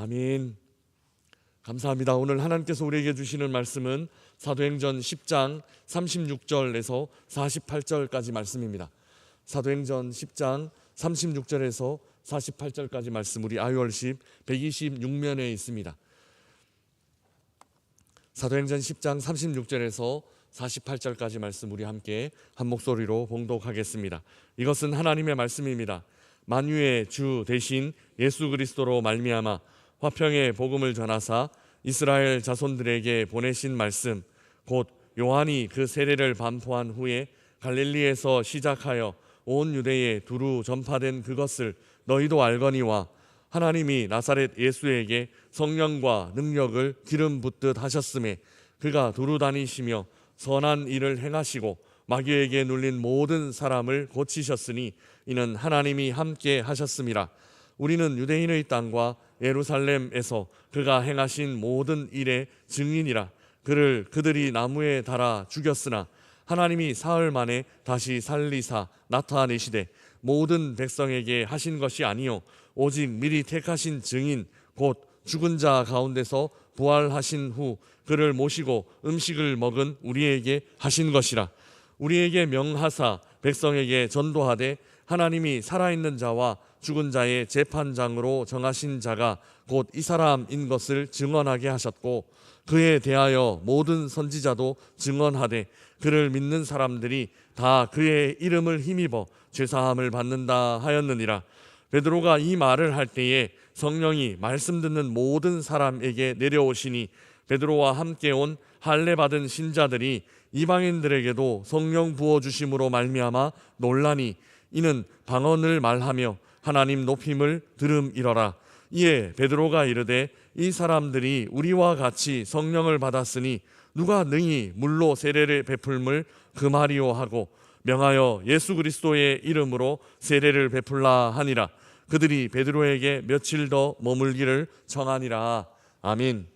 아멘. 감사합니다. 오늘 하나님께서 우리에게 주시는 말씀은 사도행전 10장 36절에서 48절까지 말씀입니다. 사도행전 10장 36절에서 48절까지 말씀, 우리 아유월십 126면에 있습니다. 사도행전 10장 36절에서 48절까지 말씀, 우리 함께 한 목소리로 봉독하겠습니다. 이것은 하나님의 말씀입니다. 만유의 주 대신 예수 그리스도로 말미암아 화평의 복음을 전하사 이스라엘 자손들에게 보내신 말씀, 곧 요한이 그 세례를 반포한 후에 갈릴리에서 시작하여 온 유대에 두루 전파된 그것을 너희도 알거니와, 하나님이 나사렛 예수에게 성령과 능력을 기름 붓듯 하셨음에 그가 두루 다니시며 선한 일을 행하시고 마귀에게 눌린 모든 사람을 고치셨으니 이는 하나님이 함께 하셨음이라. 우리는 유대인의 땅과 예루살렘에서 그가 행하신 모든 일의 증인이라. 그를 그들이 나무에 달아 죽였으나 하나님이 사흘 만에 다시 살리사 나타내시되 모든 백성에게 하신 것이 아니요 오직 미리 택하신 증인 곧 죽은 자 가운데서 부활하신 후 그를 모시고 음식을 먹은 우리에게 하신 것이라. 우리에게 명하사 백성에게 전도하되 하나님이 살아있는 자와 죽은 자의 재판장으로 정하신 자가 곧 이 사람인 것을 증언하게 하셨고, 그에 대하여 모든 선지자도 증언하되 그를 믿는 사람들이 다 그의 이름을 힘입어 죄사함을 받는다 하였느니라. 베드로가 이 말을 할 때에 성령이 말씀 듣는 모든 사람에게 내려오시니 베드로와 함께 온 할례 받은 신자들이 이방인들에게도 성령 부어주심으로 말미암아 놀라니 이는 방언을 말하며 하나님 높임을 들음이러라. 이에 베드로가 이르되 이 사람들이 우리와 같이 성령을 받았으니 누가 능히 물로 세례를 베풀물 금하리오 하고 명하여 예수 그리스도의 이름으로 세례를 베풀라 하니라. 그들이 베드로에게 며칠 더 머물기를 청하니라. 아멘.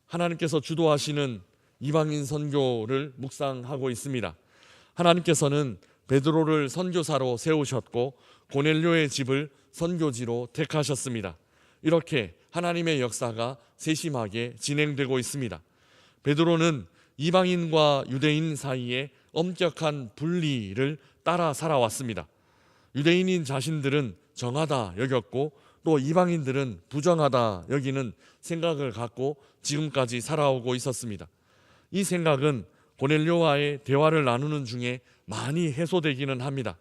하나님께서 주도하시는 이방인 선교를 묵상하고 있습니다. 하나님께서는 베드로를 선교사로 세우셨고 고넬료의 집을 선교지로 택하셨습니다. 이렇게 하나님의 역사가 세심하게 진행되고 있습니다. 베드로는 이방인과 유대인 사이에 엄격한 분리를 따라 살아왔습니다. 유대인인 자신들은 정하다 여겼고 또 이방인들은 부정하다 여기는 생각을 갖고 지금까지 살아오고 있었습니다. 이 생각은 고넬료와의 대화를 나누는 중에 많이 해소되기는 합니다.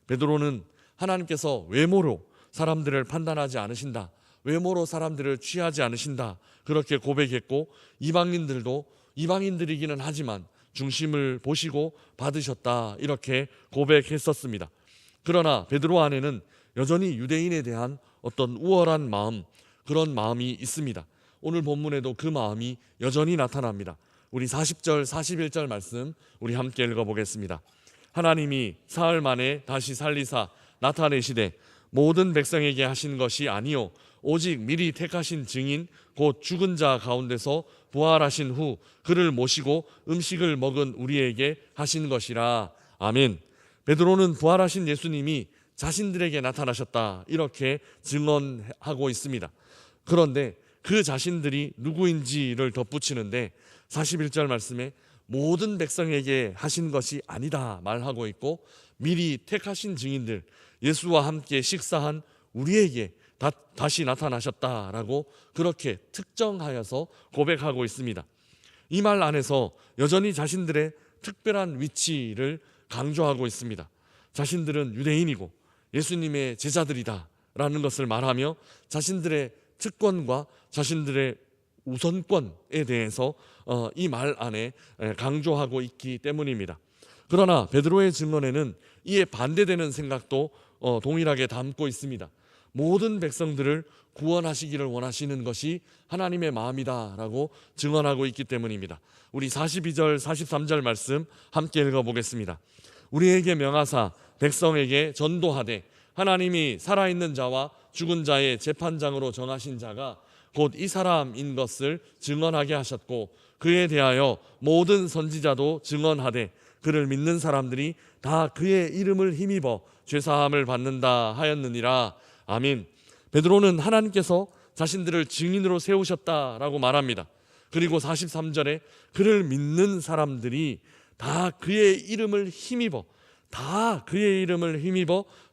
베드로는 하나님께서 외모로 사람들을 판단하지 않으신다, 외모로 사람들을 취하지 않으신다, 그렇게 고백했고, 이방인들도 이방인들이기는 하지만 중심을 보시고 받으셨다, 이렇게 고백했었습니다. 그러나 베드로 안에는 여전히 유대인에 대한 어떤 우월한 마음, 그런 마음이 있습니다. 오늘 본문에도 그 마음이 여전히 나타납니다. 우리 40절 41절 말씀 우리 함께 읽어보겠습니다. 하나님이 사흘 만에 다시 살리사 나타내시되 모든 백성에게 하신 것이 아니요 오직 미리 택하신 증인 곧 죽은 자 가운데서 부활하신 후 그를 모시고 음식을 먹은 우리에게 하신 것이라. 아멘. 베드로는 부활하신 예수님이 자신들에게 나타나셨다, 이렇게 증언하고 있습니다. 그런데 그 자신들이 누구인지를 덧붙이는데 41절 말씀에 모든 백성에게 하신 것이 아니다 말하고 있고, 미리 택하신 증인들, 예수와 함께 식사한 우리에게 다시 나타나셨다라고 그렇게 특정하여서 고백하고 있습니다. 이 말 안에서 여전히 자신들의 특별한 위치를 강조하고 있습니다. 자신들은 유대인이고 예수님의 제자들이다 라는 것을 말하며 자신들의 특권과 자신들의 우선권에 대해서 이 말 안에 강조하고 있기 때문입니다. 그러나 베드로의 증언에는 이에 반대되는 생각도 동일하게 담고 있습니다. 모든 백성들을 구원하시기를 원하시는 것이 하나님의 마음이다라고 증언하고 있기 때문입니다. 우리 42절 43절 말씀 함께 읽어보겠습니다. 우리에게 명하사 백성에게 전도하되 하나님이 살아있는 자와 죽은 자의 재판장으로 정하신 자가 곧 이 사람인 것을 증언하게 하셨고, 그에 대하여 모든 선지자도 증언하되 그를 믿는 사람들이 다 그의 이름을 힘입어 죄사함을 받는다 하였느니라. 아멘. 베드로는 하나님께서 자신들을 증인으로 세우셨다라고 말합니다. 그리고 43절에 그를 믿는 사람들이 다 그의 이름을 힘입어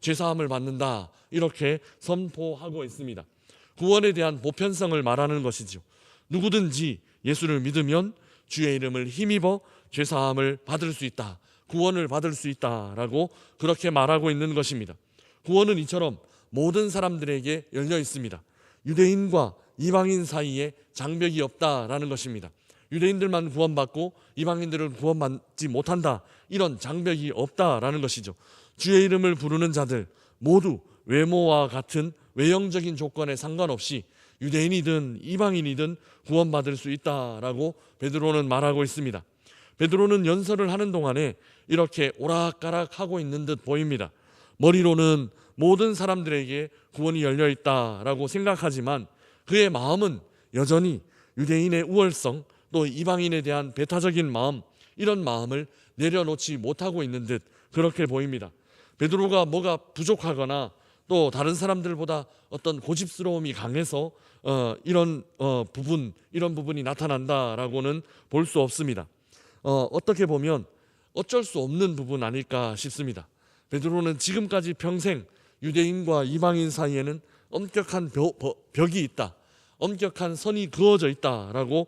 죄사함을 받는다, 이렇게 선포하고 있습니다. 구원에 대한 보편성을 말하는 것이죠. 누구든지 예수를 믿으면 주의 이름을 힘입어 죄사함을 받을 수 있다, 구원을 받을 수 있다라고 그렇게 말하고 있는 것입니다. 구원은 이처럼 모든 사람들에게 열려 있습니다. 유대인과 이방인 사이에 장벽이 없다라는 것입니다. 유대인들만 구원받고 이방인들은 구원받지 못한다, 이런 장벽이 없다라는 것이죠. 주의 이름을 부르는 자들 모두 외모와 같은 외형적인 조건에 상관없이 유대인이든 이방인이든 구원받을 수 있다라고 베드로는 말하고 있습니다. 베드로는 연설을 하는 동안에 이렇게 오락가락하고 있는 듯 보입니다. 머리로는 모든 사람들에게 구원이 열려 있다라고 생각하지만 그의 마음은 여전히 유대인의 우월성, 또 이방인에 대한 배타적인 마음, 이런 마음을 내려놓지 못하고 있는 듯 그렇게 보입니다. 베드로가 뭐가 부족하거나 또 다른 사람들보다 어떤 고집스러움이 강해서 이런 부분이 나타난다라고는 볼 수 없습니다. 어떻게 보면 어쩔 수 없는 부분 아닐까 싶습니다. 베드로는 지금까지 평생 유대인과 이방인 사이에는 엄격한 벽이 있다, 엄격한 선이 그어져 있다라고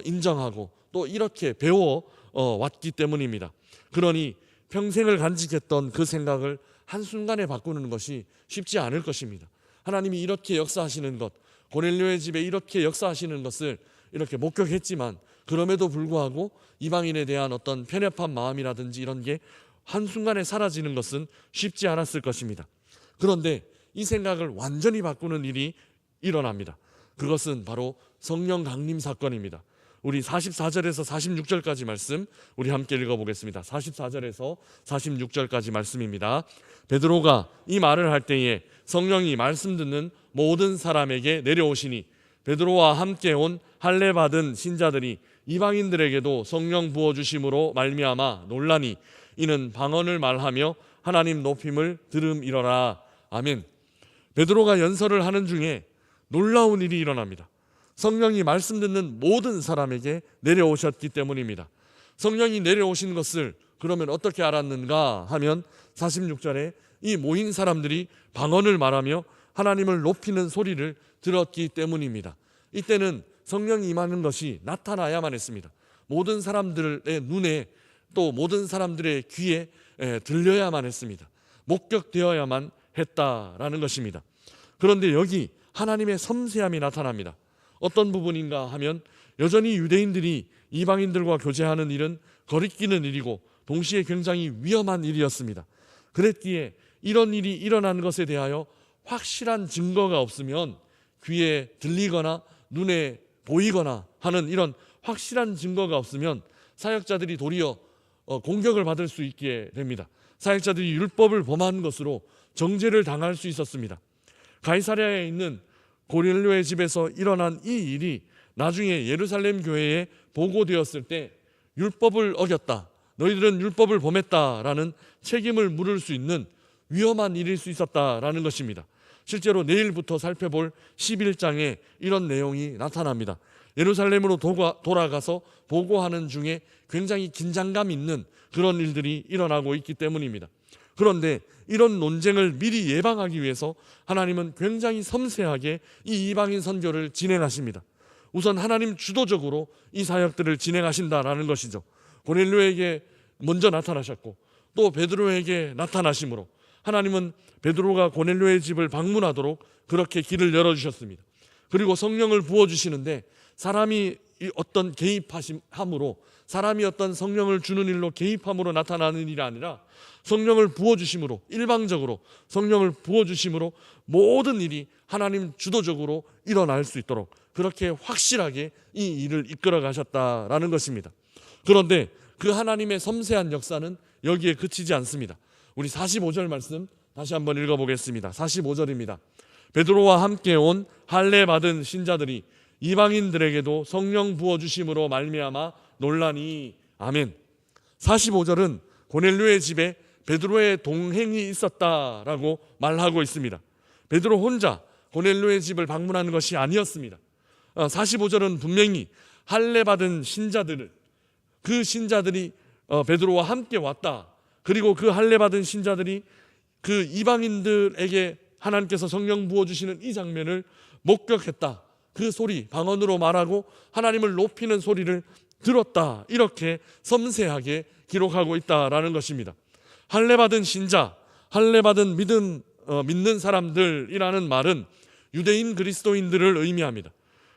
인정하고 또 이렇게 배워 왔기 때문입니다. 그러니 평생을 간직했던 그 생각을 한순간에 바꾸는 것이 쉽지 않을 것입니다. 하나님이 이렇게 역사하시는 것, 고넬료의 집에 이렇게 역사하시는 것을 이렇게 목격했지만 그럼에도 불구하고 이방인에 대한 어떤 편협한 마음이라든지 이런 게 한순간에 사라지는 것은 쉽지 않았을 것입니다. 그런데 이 생각을 완전히 바꾸는 일이 일어납니다. 그것은 바로 성령 강림 사건입니다. 우리 44절에서 46절까지 말씀 우리 함께 읽어보겠습니다. 44절에서 46절까지 말씀입니다. 베드로가 이 말을 할 때에 성령이 말씀 듣는 모든 사람에게 내려오시니 베드로와 함께 온 할례 받은 신자들이 이방인들에게도 성령 부어주심으로 말미암아 놀라니 이는 방언을 말하며 하나님 높임을 들음이러라. 아멘. 베드로가 연설을 하는 중에 놀라운 일이 일어납니다. 성령이 말씀 듣는 모든 사람에게 내려오셨기 때문입니다. 성령이 내려오신 것을 그러면 어떻게 알았는가 하면 46절에 이 모인 사람들이 방언을 말하며 하나님을 높이는 소리를 들었기 때문입니다. 이때는 성령이 임하는 것이 나타나야만 했습니다. 모든 사람들의 눈에 또 모든 사람들의 귀에 들려야만 했습니다. 목격되어야만 했다라는 것입니다. 그런데 여기 하나님의 섬세함이 나타납니다. 어떤 부분인가 하면 여전히 유대인들이 이방인들과 교제하는 일은 거리끼는 일이고 동시에 굉장히 위험한 일이었습니다. 그랬기에 이런 일이 일어난 것에 대하여 확실한 증거가 없으면 귀에 들리거나 눈에 보이거나 하는 이런 확실한 증거가 없으면 사역자들이 도리어 공격을 받을 수 있게 됩니다. 사역자들이 율법을 범한 것으로 정죄를 당할 수 있었습니다. 가이사랴에 있는 고넬료의 집에서 일어난 이 일이 나중에 예루살렘 교회에 보고되었을 때 율법을 어겼다, 너희들은 율법을 범했다라는 책임을 물을 수 있는 위험한 일일 수 있었다라는 것입니다. 실제로 내일부터 살펴볼 11장에 이런 내용이 나타납니다. 예루살렘으로 돌아가서 보고하는 중에 굉장히 긴장감 있는 그런 일들이 일어나고 있기 때문입니다. 그런데 이런 논쟁을 미리 예방하기 위해서 하나님은 굉장히 섬세하게 이 이방인 선교를 진행하십니다. 우선 하나님 주도적으로 이 사역들을 진행하신다라는 것이죠. 고넬료에게 먼저 나타나셨고 또 베드로에게 나타나심으로 하나님은 베드로가 고넬료의 집을 방문하도록 그렇게 길을 열어주셨습니다. 그리고 성령을 부어주시는데 사람이 어떤 개입함으로, 사람이 어떤 성령을 주는 일로 개입함으로 나타나는 일이 아니라 성령을 부어주심으로, 일방적으로 성령을 부어주심으로 모든 일이 하나님 주도적으로 일어날 수 있도록 그렇게 확실하게 이 일을 이끌어 가셨다라는 것입니다. 그런데 그 하나님의 섬세한 역사는 여기에 그치지 않습니다. 우리 45절 말씀 다시 한번 읽어보겠습니다. 45절입니다. 베드로와 함께 온 할례 받은 신자들이 이방인들에게도 성령 부어주심으로 말미암아 놀라니. 아멘. 45절은 고넬료의 집에 베드로의 동행이 있었다라고 말하고 있습니다. 베드로 혼자 고넬료의 집을 방문하는 것이 아니었습니다. 45절은 분명히 할례받은 신자들을, 그 신자들이 베드로와 함께 왔다. 그리고 그 할례받은 신자들이 그 이방인들에게 하나님께서 성령 부어주시는 이 장면을 목격했다. 그 소리, 방언으로 말하고 하나님을 높이는 소리를 들었다. 이렇게 섬세하게 기록하고 있다라는 것입니다. 할례받은 신자, 할례받은 믿는 사람들이라는 말은 유대인 그리스도인들을 의미합니다.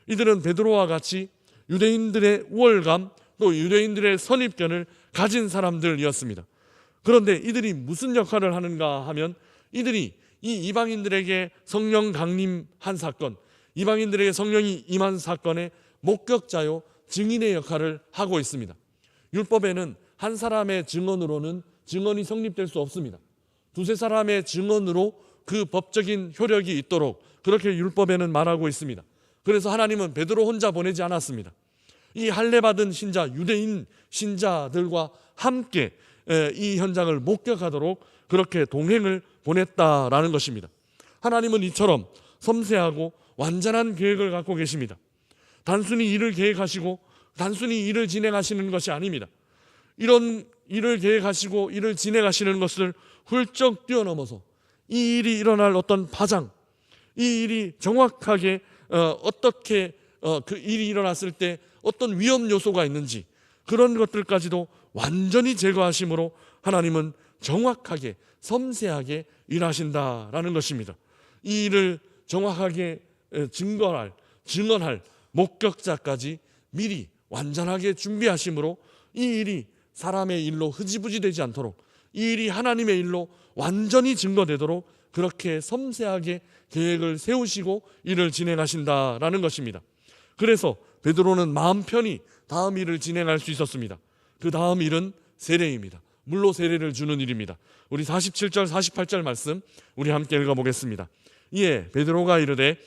이들은 베드로와 같이 유대인들의 우월감, 또 유대인들의 선입견을 가진 사람들이었습니다. 그런데 이들이 무슨 역할을 하는가 하면, 이들이 이 이방인들에게 성령 강림한 사건, 이방인들에게 성령이 임한 사건의 목격자요, 증인의 역할을 하고 있습니다. 율법에는 한 사람의 증언으로는 증언이 성립될 수 없습니다. 두세 사람의 증언으로 그 법적인 효력이 있도록 그렇게 율법에는 말하고 있습니다. 그래서 하나님은 베드로 혼자 보내지 않았습니다. 이 할례받은 신자, 유대인 신자들과 함께 이 현장을 목격하도록 그렇게 동행을 보냈다라는 것입니다. 하나님은 이처럼 섬세하고 완전한 계획을 갖고 계십니다. 단순히 일을 계획하시고 단순히 일을 진행하시는 것이 아닙니다. 이런 일을 계획하시고 일을 진행하시는 것을 훌쩍 뛰어넘어서 이 일이 일어날 어떤 파장, 이 일이 정확하게 어떻게 그 일이 일어났을 때 어떤 위험 요소가 있는지, 그런 것들까지도 완전히 제거하심으로 하나님은 정확하게 섬세하게 일하신다라는 것입니다. 이 일을 정확하게 증언할 목격자까지 미리 완전하게 준비하심으로 이 일이 사람의 일로 흐지부지 되지 않도록, 이 일이 하나님의 일로 완전히 증거되도록 그렇게 섬세하게 계획을 세우시고 일을 진행하신다라는 것입니다. 그래서 베드로는 마음 편히 다음 일을 진행할 수 있었습니다. 그 다음 일은 세례입니다. 물로 세례를 주는 일입니다. 우리 47절 48절 말씀 우리 함께 읽어보겠습니다. 이에 베드로가 이르되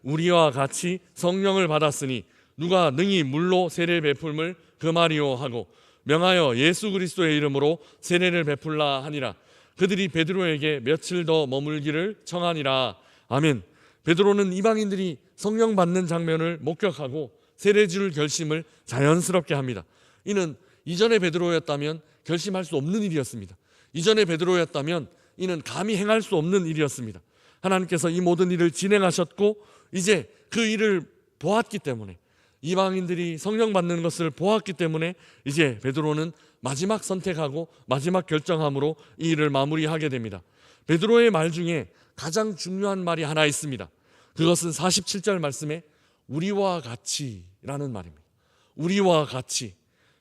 우리와 같이 성령을 받았으니 누가 능히 물로 세례 베풀음을 금하리요 하고 명하여 예수 그리스도의 이름으로 세례를 베풀라 하니라. 그들이 베드로에게 며칠 더 머물기를 청하니라. 아멘. 베드로는 이방인들이 성령 받는 장면을 목격하고 세례 줄 결심을 자연스럽게 합니다. 이는 이전의 베드로였다면 결심할 수 없는 일이었습니다. 이전의 베드로였다면 이는 감히 행할 수 없는 일이었습니다. 하나님께서 이 모든 일을 진행하셨고 이제 그 일을 보았기 때문에, 이방인들이 성령 받는 것을 보았기 때문에 이제 베드로는 마지막 선택하고 마지막 결정함으로 이 일을 마무리하게 됩니다. 베드로의 말 중에 가장 중요한 말이 하나 있습니다. 그것은 47절 말씀에 우리와 같이라는 말입니다. 우리와 같이.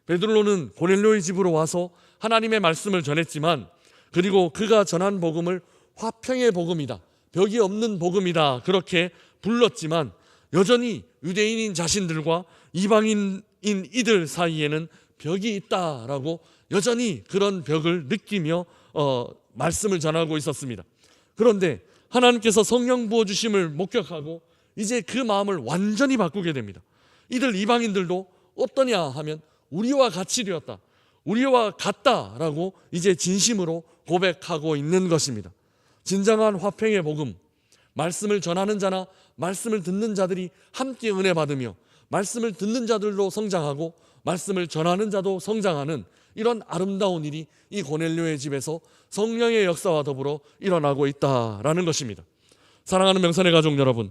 베드로는 고넬료의 집으로 와서 하나님의 말씀을 전했지만, 그리고 그가 전한 복음을 화평의 복음이다, 벽이 없는 복음이다 그렇게 불렀지만, 여전히 유대인인 자신들과 이방인인 이들 사이에는 벽이 있다라고 여전히 그런 벽을 느끼며 말씀을 전하고 있었습니다. 그런데 하나님께서 성령 부어주심을 목격하고 이제 그 마음을 완전히 바꾸게 됩니다. 이들 이방인들도 어떠냐 하면 우리와 같이 되었다, 우리와 같다라고 이제 진심으로 고백하고 있는 것입니다. 진정한 화평의 복음, 말씀을 전하는 자나 말씀을 듣는 자들이 함께 은혜 받으며 말씀을 듣는 자들도 성장하고 말씀을 전하는 자도 성장하는 이런 아름다운 일이 이 고넬료의 집에서 성령의 역사와 더불어 일어나고 있다라는 것입니다. 사랑하는 명산의 가족 여러분,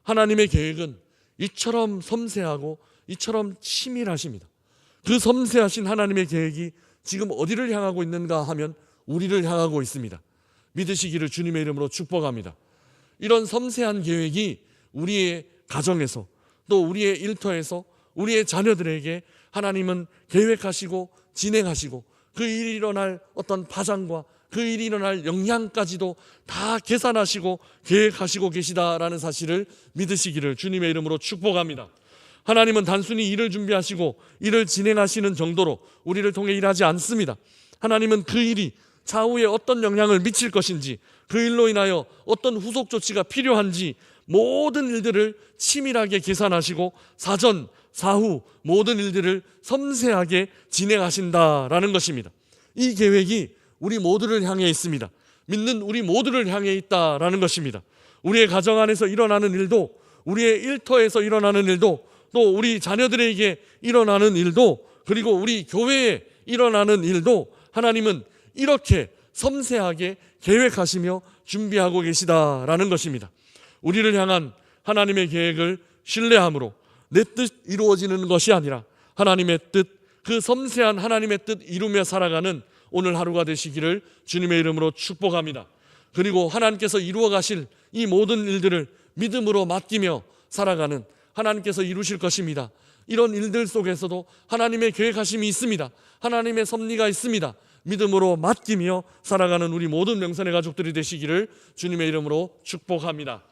하나님의 계획은 이처럼 섬세하고 이처럼 치밀하십니다. 그 섬세하신 하나님의 계획이 지금 어디를 향하고 있는가 하면 우리를 향하고 있습니다. 믿으시기를 주님의 이름으로 축복합니다. 이런 섬세한 계획이 우리의 가정에서, 또 우리의 일터에서, 우리의 자녀들에게 하나님은 계획하시고 진행하시고 그 일이 일어날 어떤 파장과 그 일이 일어날 영향까지도 다 계산하시고 계획하시고 계시다라는 사실을 믿으시기를 주님의 이름으로 축복합니다. 하나님은 단순히 일을 준비하시고 일을 진행하시는 정도로 우리를 통해 일하지 않습니다. 하나님은 그 일이 차후에 어떤 영향을 미칠 것인지, 그 일로 인하여 어떤 후속 조치가 필요한지 모든 일들을 치밀하게 계산하시고 사전, 사후 모든 일들을 섬세하게 진행하신다라는 것입니다. 이 계획이 우리 모두를 향해 있습니다. 믿는 우리 모두를 향해 있다라는 것입니다. 우리의 가정 안에서 일어나는 일도, 우리의 일터에서 일어나는 일도, 또 우리 자녀들에게 일어나는 일도, 그리고 우리 교회에 일어나는 일도 하나님은 이렇게 섬세하게 계획하시며 준비하고 계시다라는 것입니다. 우리를 향한 하나님의 계획을 신뢰함으로 내 뜻 이루어지는 것이 아니라 하나님의 뜻, 그 섬세한 하나님의 뜻 이루며 살아가는 오늘 하루가 되시기를 주님의 이름으로 축복합니다. 그리고 하나님께서 이루어 가실 이 모든 일들을 믿음으로 맡기며 살아가는, 하나님께서 이루실 것입니다. 이런 일들 속에서도 하나님의 계획하심이 있습니다. 하나님의 섭리가 있습니다. 믿음으로 맡기며 살아가는 우리 모든 명선의 가족들이 되시기를 주님의 이름으로 축복합니다.